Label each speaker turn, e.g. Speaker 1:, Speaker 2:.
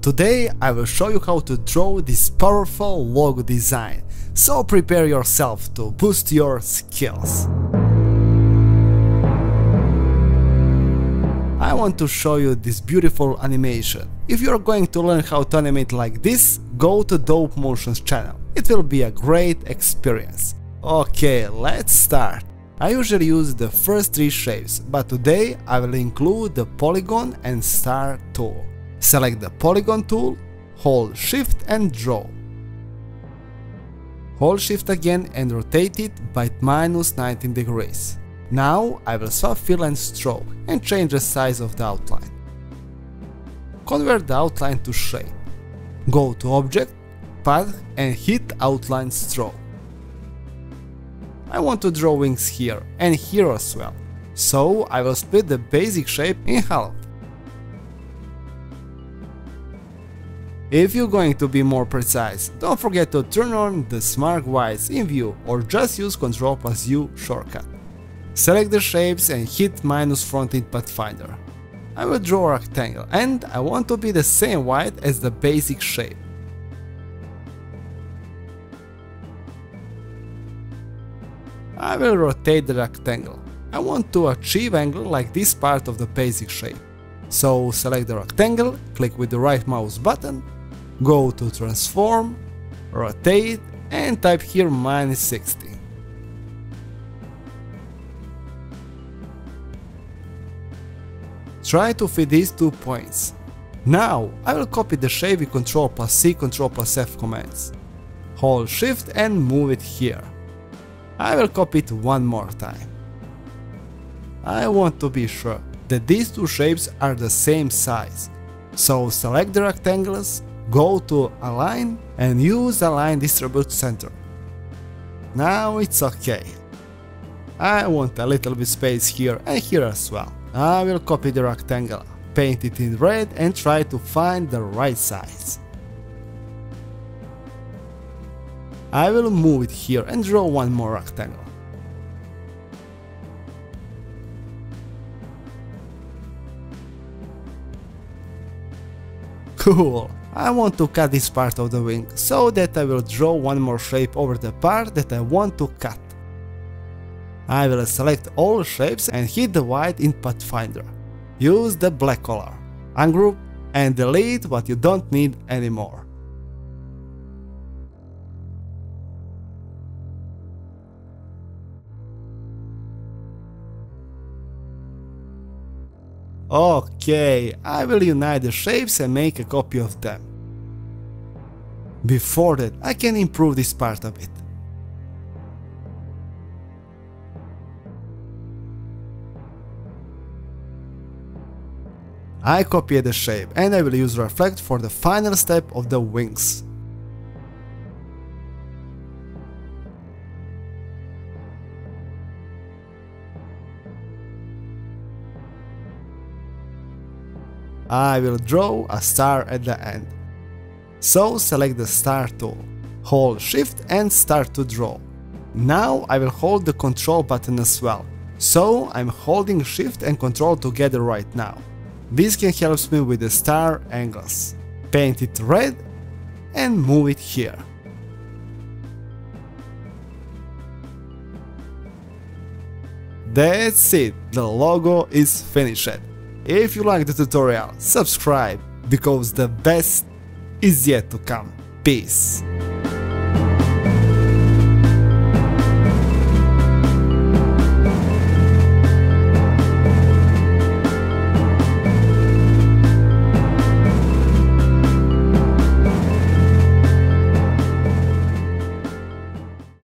Speaker 1: Today I will show you how to draw this powerful logo design, so prepare yourself to boost your skills. I want to show you this beautiful animation. If you are going to learn how to animate like this, go to Adobe Motion's channel. It will be a great experience. Okay, let's start. I usually use the first three shapes, but today I will include the polygon and star tool. Select the polygon tool, hold shift and draw. Hold shift again and rotate it by -19 degrees. Now I will swap fill and stroke and change the size of the outline. Convert the outline to shape. Go to Object, Path and hit Outline Stroke. I want to draw wings here and here as well, so I will split the basic shape in half. If you're going to be more precise, don't forget to turn on the Smart Whites in view or just use Ctrl+U shortcut. Select the shapes and hit -front in Pathfinder. I will draw a rectangle and I want to be the same wide as the basic shape. I will rotate the rectangle. I want to achieve angle like this part of the basic shape. So select the rectangle, click with the right mouse button, go to transform, rotate and type here -60. Try to fit these 2 points. Now I will copy the shape with Ctrl+C, Ctrl+F commands. Hold shift and move it here. I will copy it one more time. I want to be sure that these two shapes are the same size. So select the rectangles, go to Align and use Align Distribute Center. Now it's okay. I want a little bit space here and here as well. I will copy the rectangle, paint it in red and try to find the right size. I will move it here and draw one more rectangle. Cool! I want to cut this part of the wing, so that I will draw one more shape over the part that I want to cut. I will select all shapes and hit the white in Pathfinder. Use the black color, ungroup and delete what you don't need anymore. Okay, I will unite the shapes and make a copy of them. Before that, I can improve this part a bit. I copied the shape and I will use Reflect for the final step of the wings. I will draw a star at the end. So select the star tool, hold shift and start to draw. Now I will hold the control button as well, so I'm holding shift and control together right now. This can help me with the star angles. Paint it red and move it here. That's it, the logo is finished. If you like the tutorial, subscribe, because the best is yet to come. Peace!